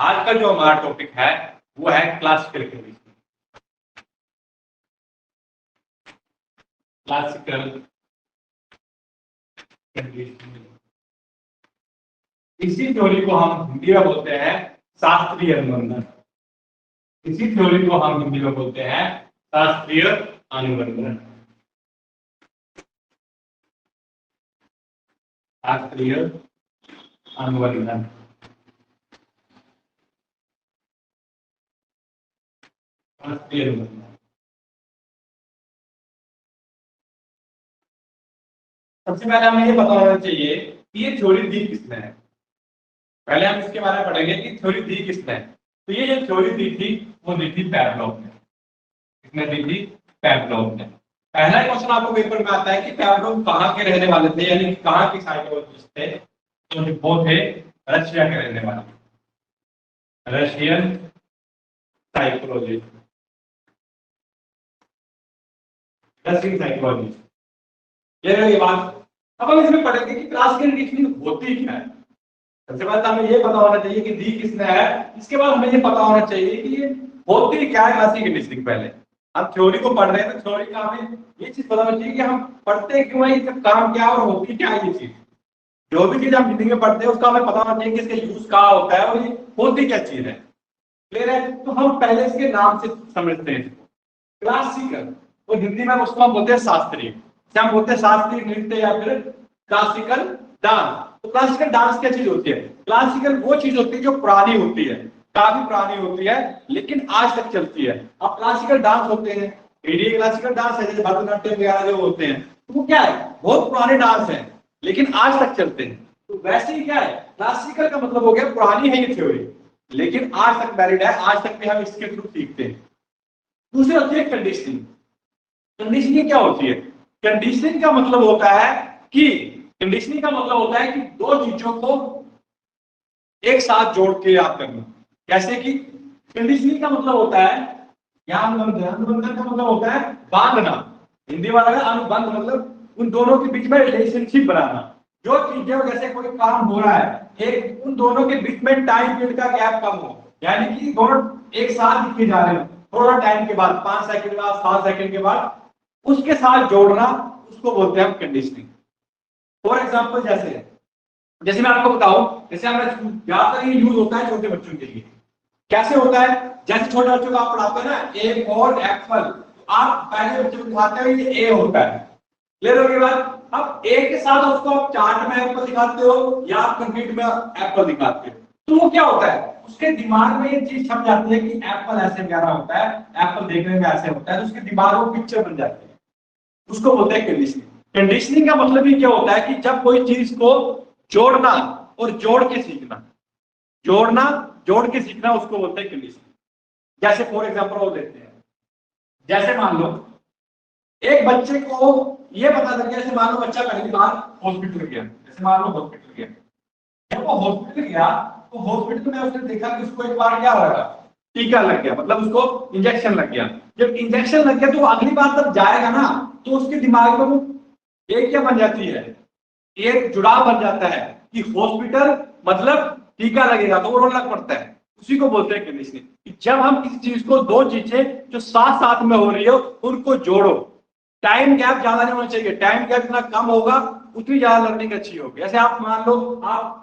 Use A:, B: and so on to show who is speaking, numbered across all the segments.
A: आज का जो हमारा टॉपिक है वो है क्लासिकल कंडीशनिंग। क्लासिकल कंडीशनिंग, इसी थ्योरी को हम हिंदी में बोलते हैं शास्त्रीय अनुबंधन। इसी थ्योरी को हम हिंदी में बोलते हैं शास्त्रीय अनुबंधन। शास्त्रीय अनुबंधन। शास्त्रीय अनुबंधन। सबसे पहले हमें ये पता होना चाहिए कि ये थ्योरी दी किसने है। पहले हम इसके बारे में पढ़ेंगे कि थ्योरी दी किसने है। तो ये जो थ्योरी दी थी वो दी थी पैवलोव ने। किसने दी थी? पैवलोव ने। पहला क्वेश्चन आपको पेपर में आता है कि पैवलोव कहाँ के रहने वाले थे, यानी कहाँ के साइकोलॉजिस्ट थे। तो वो थे रशिया के रहने वाले, रशियन साइकोलॉजिस्ट, रशियन साइकोलॉजिस्ट। ये रही बात। अब हम इसमें पढ़ेंगे कि क्लासिकल कंडीशनिंग होती क्या है। सबसे पहले हमें ये पता होना चाहिए कि दी किसने है, इसके बाद हमें ये पता होना चाहिए कि ये होती क्या है क्लासिकल कंडीशनिंग। पहले हम थ्योरी को पढ़ रहे हैं तो थ्योरी का हमें ये चीज पता होना चाहिए कि हम पढ़ते क्यों है, इसका काम क्या है और होती क्या है ये चीज। जो भी चीज हम जिंदगी में पढ़ते हैं उसका हमें पता होना चाहिए कि इसका यूज कहाँ होता है और ये होती क्या चीज है। क्लियर है? तो हम पहले इसके नाम से समझते हैं। क्लासिकल और हिंदी में उसको हम बोलते हैं शास्त्रीय, हम बोलते हैं शास्त्रीय नृत्य या फिर क्लासिकल डांस। तो क्लासिकल डांस क्या चीज होती है? क्लासिकल वो चीज होती है जो पुरानी होती है, काफी पुरानी होती है, लेकिन आज तक चलती है। अब क्लासिकल डांस होते हैं, इंडियन क्लासिकल डांस है जैसे भरतनाट्यम वगैरह जो होते हैं, तो वो क्या है? बहुत पुराने डांस है लेकिन आज तक चलते हैं। तो वैसे ही क्या है, क्लासिकल का मतलब हो गया पुरानी है ये थ्योरी लेकिन आज तक वैलिड है, आज तक भी हम इसके थ्रू सीखते हैं। दूसरी होती है कंडीशनिंग। कंडीशनिंग क्या होती है? कंडीशनिंग का मतलब होता है कि कंडीशनिंग का मतलब होता है कि दो चीजों को एक साथ जोड़ के याद करना। जैसे कि कंडीशनिंग का मतलब होता है, अनुबंधन का मतलब होता है बांधना। हिंदी वाला का अनुबंध मतलब उन दोनों के बीच में रिलेशनशिप बनाना। जो चीजें जैसे कोई काम हो रहा है, एक उन दोनों के बीच में टाइम पीरियड का गैप कम हो, यानी कि दोनों एक साथ लिखे जा रहे हो, थोड़ा टाइम के बाद 5 सेकंड के बाद 7 सेकंड के बाद उसके साथ जोड़ना, उसको बोलते हैं हम कंडीशनिंग। फॉर एग्जांपल जैसे मैं आपको बताऊं, जैसे हमारा ज्यादातर ये यूज होता है छोटे बच्चों के लिए। कैसे होता है? जैसे छोटे बच्चों को आप पढ़ाते हैं ना, ए फॉर एप्पल, तो आप पहले बच्चे को दिखाते हो ये ए होता है। क्लियर हो गई बात? अब ए के साथ उसको आप चार्ट में एप्पल दिखाते हो या आप कंक्रीट में एप्पल दिखाते हो, तो वो क्या होता है, उसके दिमाग में ये चीज छप जाती है कि एप्पल ऐसे प्यारा होता है, एप्पल देखने में ऐसे होता है, तो उसके दिमाग में पिक्चर बन जाती है। उसको बोलते हैं कंडीशनिंग। कंडीशनिंग का मतलब ही क्या होता है कि जब कोई चीज को जोड़ना और जोड़ के सीखना, जोड़ना जोड़ के सीखना, उसको बोलते हैं कंडीशनिंग। जैसे फॉर एग्जांपल वो लेते हैं, जैसे मान लो एक बच्चे को ये पता लग गया, जैसे मान लो बच्चा पहली बार हॉस्पिटल गया, जैसे मान लो हॉस्पिटल गया, जब वो हॉस्पिटल गया तो हॉस्पिटल में उसने देखा कि उसको एक बार क्या लगा, टीका लग गया, मतलब उसको इंजेक्शन लग गया। जब इंजेक्शन लग गया तो अगली बार जब जाएगा ना तो उसके दिमाग में वो एक क्या बन जाती है, एक जुड़ाव बन जाता है कि हॉस्पिटल मतलब टीका लगेगा, तो वो रोने लग पड़ता है। उसी को बोलते हैं कंडीशनिंग। जब हम किसी चीज को, दो चीजें जो साथ साथ में हो रही हो उनको जोड़ो, टाइम गैप ज्यादा नहीं होना चाहिए, टाइम गैप जितना कम होगा उतनी ज्यादा लर्निंग अच्छी होगी। जैसे आप मान लो आप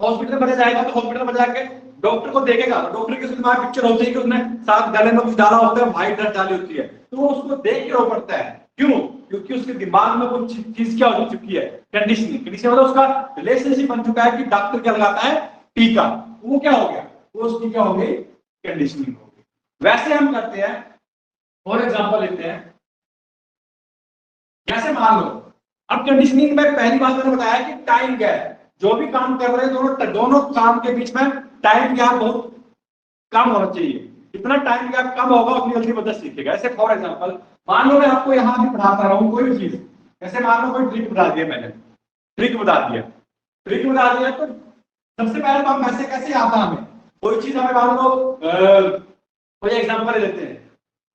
A: हॉस्पिटल में जाएगा तो हॉस्पिटल में जाके डॉक्टर को देखेगा तो डॉक्टर के दिमाग पिक्चर होती है कि उसने साथ गले में कुछ डाला होता है, व्हाइट ड्रेस डाली होती है, तो वो उसको देख के रो पड़ता है। क्यों? क्योंकि उसके दिमाग में कुछ चीज क्या हो चुकी है, कंडीशनिंग। कंडीशनिंग मतलब उसका रिलेशनशिप बन चुका है कि डॉक्टर क्या लगाता है, टीका, वो क्या हो गया, वो उसकी क्या हो गई, कंडीशनिंग हो गई। वैसे हम करते हैं, फॉर एग्जाम्पल लेते हैं, जैसे मान लो अब कंडीशनिंग में पहली बात मैंने बताया कि टाइम गैप, जो भी काम कर रहे हैं दोनों काम के बीच में टाइम गैप बहुत कम होना चाहिए। जितना टाइम गैप कम होगा उतनी जल्दी बच्चा सीखेगा। ऐसे फॉर एग्जांपल मान लो मैं आपको यहाँ भी पढ़ाता रहा हूँ कोई भी चीज, जैसे मान लो कोई ट्रिक बता दिया, मैंने ट्रिक बता दिया, तो सबसे पहले तो हम कैसे आता हमें कोई चीज, हमें मान लो कोई एग्जाम्पल लेते हैं,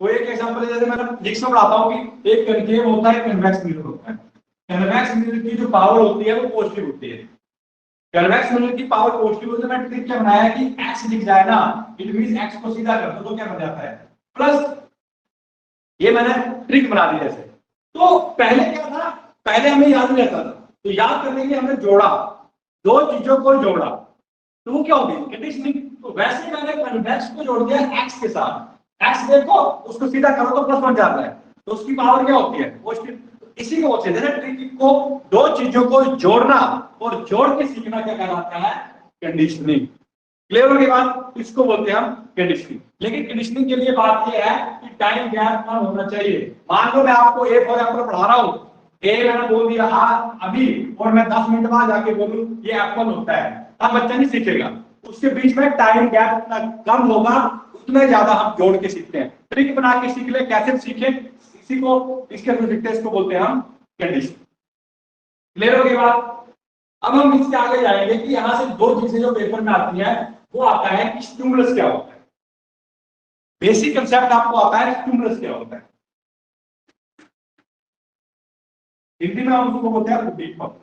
A: कोई एक एग्जाम्पल जैसे मैं फिजिक्स में पढ़ाता हूँ कि एक कनकेव होता है, कन्वेक्स मिरर होता है। कन्वेक्स मिरर की जो पावर होती है वो पॉजिटिव होती है, कन्वेक्स मिरर की पावर पॉजिटिव होती है, मैं ट्रिक क्या बनाया कि x दिख जाए ना, इट मींस x को सीधा कर दो तो क्या बन जाता है प्लस, ये मैंने ट्रिक बना दी ऐसे। तो पहले क्या था, पहले हमें याद नहीं रहता था, तो याद करने के लिए हमने जोड़ा, दो चीजों को जोड़ा, तो वो क्या होगी कंडीशनिंग। तो वैसे मैंने कन्वेक्स को जोड़ दिया x के साथ, x देखो उसको सीधा करो तो प्लस 1 जाता है, तो उसकी पावर क्या होती है पॉजिटिव। इसी को बोलते हैं ट्रिक को, दो चीजों को जोड़ना और जोड़ के सीखना क्या कहलाता है कंडीशनिंग। क्लियर हो गई बात, इसको बोलते हैं हम कंडीशनिंग। लेकिन कंडीशनिंग के लिए बात यह है कि टाइम गैप कम होना चाहिए। मान लो मैं आपको ए फॉर एप्पल पढ़ा रहा हूं, ए मैंने बोल दिया हाँ अभी, और मैं 10 मिनट बाद जाके बोलूं ये एप्पल होता है, तब बच्चा नहीं सीखेगा। उसके बीच में टाइम गैप उतना कम होगा, उतना ज्यादा हम जोड़ के सीखते हैं। ट्रिक बना के सीख ले, कैसे सीखे इसी को, इसके अंदर सीखते हैं, इसको बोलते हैं हम कंडीशन। क्लियर हो गई बात। अब हम इसके आगे जाएंगे कि यहां से दो चीजें जो पेपर में आती है, वो आता है कि स्टिमुलस क्या होता है। बेसिक कंसेप्ट आपको आता है स्टिमुलस क्या होता है, हिंदी में हम उसको बोलते हैं उद्दीपक।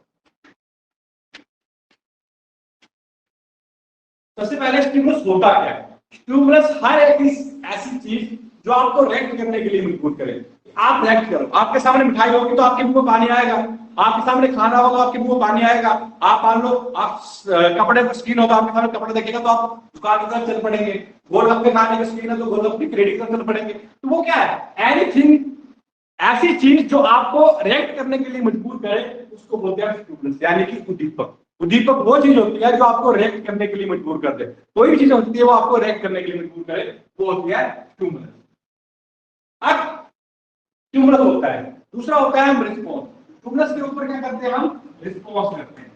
A: सबसे पहले स्टिमुलस होता क्या है। स्टिमुलस हर एक ऐसी चीज जो आपको रिएक्ट करने के लिए मजबूर करे। आप रिएक्ट करो, आपके सामने मिठाई होगी तो आपके मुंह में पानी आएगा, आपके सामने खाना होगा आपके मुंह में पानी आएगा। आप मान लो आप कपड़े पर स्किन होगा, आपके सामने कपड़े देखेगा तो आप दुकान की तरफ चल पड़ेगे। गोलगप्पे खाने की स्किन है तो गोलगप्पे की रेडी की तरफ चल पड़ेंगे। तो वो क्या है, एनीथिंग, ऐसी चीज जो आपको रिएक्ट करने के लिए मजबूर करे, उसको बोलते हैं स्टिमुलस, यानी कि उद्दीपक। उद्दीपक वो चीज होती है जो आपको रिएक्ट करने के लिए मजबूर कर दे। कोई भी चीज होती है वो आपको रिएक्ट करने के लिए मजबूर करे, वो होती है स्टिमुलस। अब स्टिमुलस होता है, दूसरा होता है हम रिस्पॉन्स। स्टिमुलस के ऊपर क्या करते हैं, हम रिस्पॉन्स करते हैं।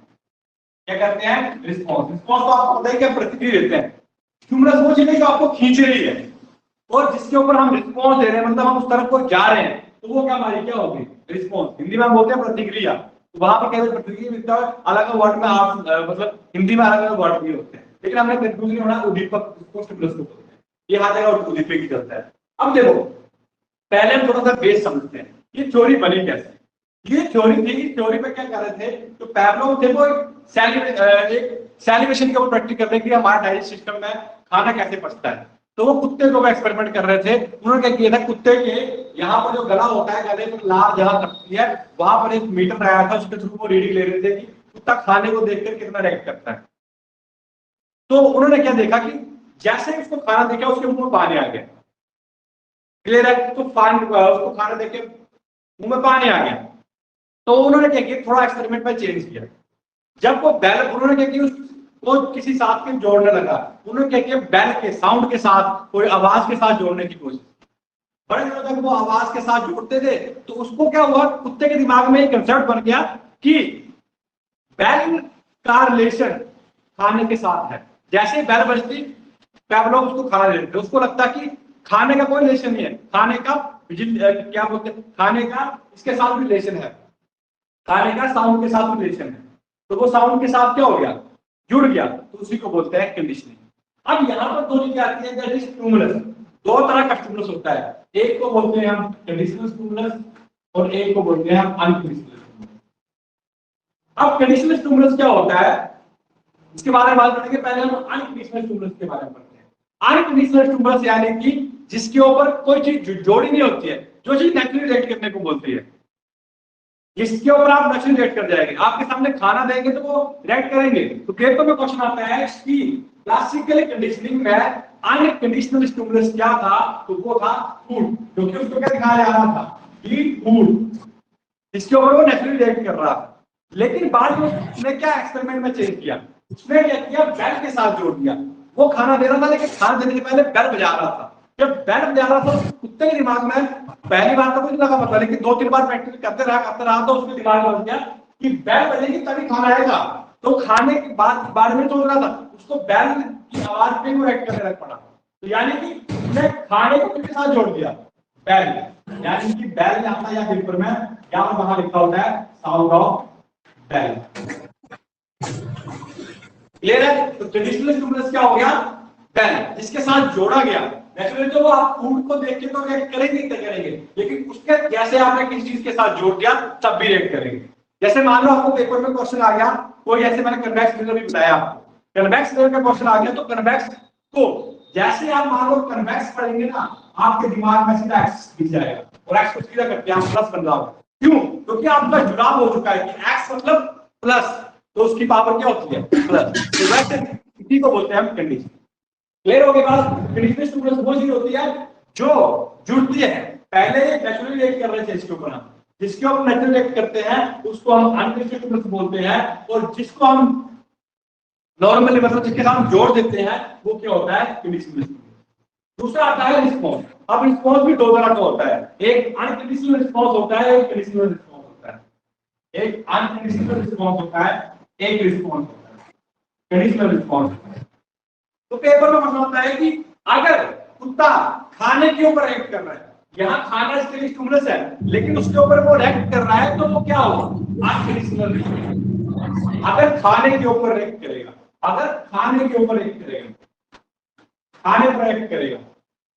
A: क्या करते हैं, रिस्पॉन्स। रिस्पॉन्स तो आपको पता है कि प्रतिक्रिया देते हैं। स्टिमुलस वो चीज है जो आपको खींच रही है और जिसके ऊपर हम रिस्पॉन्स दे रहे हैं, मतलब हम उस तरफ को जा रहे हैं, तो वो क्या हमारी क्या होगी रिस्पॉन्स। हिंदी में हम बोलते हैं प्रतिक्रिया। तो वहां पे केवल प्रतिक्रिया मिलता है, अलग वर्ड में आप मतलब हिंदी में अलग अलग वर्ड भी होते हैं, लेकिन हमने कंफ्यूजन होना उद्दीपक को स्टिमुलस को बोलते हैं, ये हर जगह उद्दीपक ही चलता है। अब देखो पहले हम थोड़ा सा बेस समझते हैं, ये थ्योरी बनी कैसे। ये थ्योरी थी, इस थ्योरी में क्या कर रहे थे, तो पैवलोव थे वो एक सैलिवेशन के ऊपर प्रैक्टिस करने के लिए हमारे डाइजेस्ट सिस्टम में खाना कैसे पचता है। तो वो कुत्ते को एक्सपेरिमेंट कर रहे थे। उन्होंने क्या किया था, कुत्ते के यहाँ पर जो गला होता है, गले पर लार जहां कटती है, वहां पर एक मीटर आया था, उसके थ्रू वो रीडिंग ले रहे थे कि कुत्ता खाने को देखकर कितना रिएक्ट करता है। तो उन्होंने क्या देखा कि जैसे उसको खाना देखा उसके मुंह में पानी आ गया। क्लियर है, तो उसको खाना देख के मुंह में पानी आ गया। तो उन्होंने क्या किया, थोड़ा एक्सपेरिमेंट में चेंज किया। जब वो बैल, उन्होंने क्या किया, उसको किसी साथ के जोड़ने लगा। उन्होंने क्या किया, बैल के साउंड के साथ, कोई आवाज के साथ जोड़ने की कोशिश। बड़े दिनों तक वो आवाज के साथ जोड़ते थे, तो उसको क्या हुआ, कुत्ते के दिमाग में एक कंसेप्ट बन गया कि बैल का रिलेशन खाने के साथ है। जैसे ही बैल बजती, पैवलोव उसको खाना दे देते, उसको लगता कि खाने का कोई रिलेशन नहीं है, खाने का क्या बोलते हैं, खाने का इसके साथ भी रिलेशन है, खाने का साउंड के साथ भी रिलेशन है। तो वो साउंड के साथ क्या हो गया, जुड़ गया, तो उसी को बोलते हैं कंडीशनिंग। अब यहाँ पर दो चीजें आती है, दैट इज स्टिमुलस। दो तरह का स्टिमुलस होता है, एक को बोलते हैं हम कंडीशनल स्टिमुलस और एक को बोलते हैं हम अनकंडीशनल स्टिमुलस। अब कंडीशनल स्टिमुलस क्या होता है, इसके बारे में बात करेंगे। पहले हम अनकंडीशनल स्टिमुलस के बारे में पढ़ते हैं। अनकंडीशनल स्टिमुलस यानी कि जिसके ऊपर कोई चीज जोड़ी नहीं होती है, जो चीज नेचुरली रिएक्ट करने को बोलती है, जिसके ऊपर आप नेचुरली रिएक्ट कर जाएंगे। आपके सामने खाना देंगे तो वो रिएक्ट करेंगे। तो पेपर में क्वेश्चन आता है कि क्लासिकल कंडीशनिंग में अनकंडीशनल स्टिमुलस क्या था, तो वो था फूड, क्योंकि उसको क्या दिखाया जा रहा था कि फूड, इसके ऊपर वो नेचुरली रिएक्ट कर रहा था। लेकिन बाद में उसने क्या एक्सपेरिमेंट में चेंज किया, उसने क्या किया, बेल के साथ जोड़ दिया। वो खाना दे रहा था, लेकिन खाना देने से पहले बेल बजा रहा था। जब बेल बजा रहा था, कुत्ते के दिमाग में पहली बार तो कुछ लगा पता, लेकिन 2-3 बार प्रैक्टिस करते रहा तो उसके दिमाग में हो गया कि बेल बजेगी तभी खाना आएगा। तो खाने के बाद बारे में सोच रहा था, उसको बेल की आवाज पे वो एक्ट करने लग पड़ा। तो यानी कि उसने खाने को किसके साथ जोड़ दिया, बेल। यानी कि बेल यहाँ था, या पेपर में यहाँ वहां लिखा होता है साउंड ऑफ बेल। क्लियर है। तो ट्रेडिशनल स्टिमुलस क्या हो गया, बेल, जिसके साथ जोड़ा गया। नेचुरली तो वो आप फूड को देख के तो रिएक्ट करेंगे, लेकिन उसके जैसे आपने किसी चीज के साथ जोड़ दिया तब भी रिएक्ट करेंगे। जैसे मान लो आपको पेपर में क्वेश्चन आ गया कोई ऐसे मैंने कन्वेक्स मिरर भी बताया आपको, कन्वेक्स मिरर का क्वेश्चन आ गया तो कन्वेक्स को जैसे आप मान लो कन्वेक्स पढ़ेंगे ना, आपके दिमाग में सीधा एक्स दिख जाएगा और एक्स को सीधा करके आप प्लस बन जाओगे। क्यों? क्योंकि आपका जुड़ाव हो चुका है कि एक्स मतलब प्लस, तो उसकी पावर क्या होती है प्लस। तो वैसे इसी को बोलते हैं हम कंडीशन। क्लियर हो गई बात? कंडीशनल स्टूडेंट्स वो चीज होती है जो जुड़ती है। पहले नेचुरली रिएक्ट कर रहे थे इसके ऊपर, हम जिसके ऊपर नेचुरली रिएक्ट करते हैं उसको हम अनकंडीशनल स्टूडेंट्स बोलते हैं, और जिसको हम नॉर्मली मतलब जिसके साथ हम जोड़ देते हैं वो क्या होता है कंडीशनल स्टूडेंट। दूसरा आता है रिस्पॉन्स। अब रिस्पॉन्स भी दो तरह का होता है, एक अनकंडीशनल रिस्पॉन्स होता है, एक कंडीशनल रिस्पॉन्स होता है। एक अनकंडीशनल रिस्पॉन्स होता है, एक रिस्पॉन्स होता है कंडीशनल रिस्पॉन्स। तो पेपर में मतलब होता है कि अगर कुत्ता खाने के ऊपर एक्ट कर रहा है, यहाँ खाना इसके लिए स्टिमुलस है, लेकिन उसके ऊपर वो एक्ट कर रहा है, तो वो क्या होगा अनकंडीशनल रिस्पॉन्स। अगर खाने के ऊपर एक्ट करेगा, अगर खाने के ऊपर एक्ट करेगा, खाने पर एक्ट करेगा,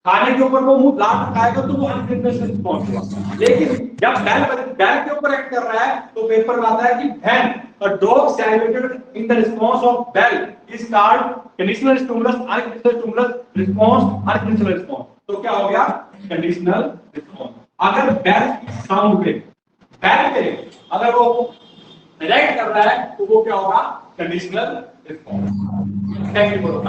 A: खाने के ऊपर वो मुंह लाट खाएगा तो वो अनकंडीशनल रिस्पॉन्स होगा। लेकिन जब बैल के ऊपर एक्ट कर रहा है तो पेपर में आता है कि when a dog salivated in the response of bell is called conditional stimulus, unconditional stimulus response, unconditional response. तो क्या हो गया कंडीशनल रिस्पॉन्स। अगर बेल की साउंड पे बेल पे अगर वो रिएक्ट कर रहा है तो वो क्या होगा conditional response. Thank you for the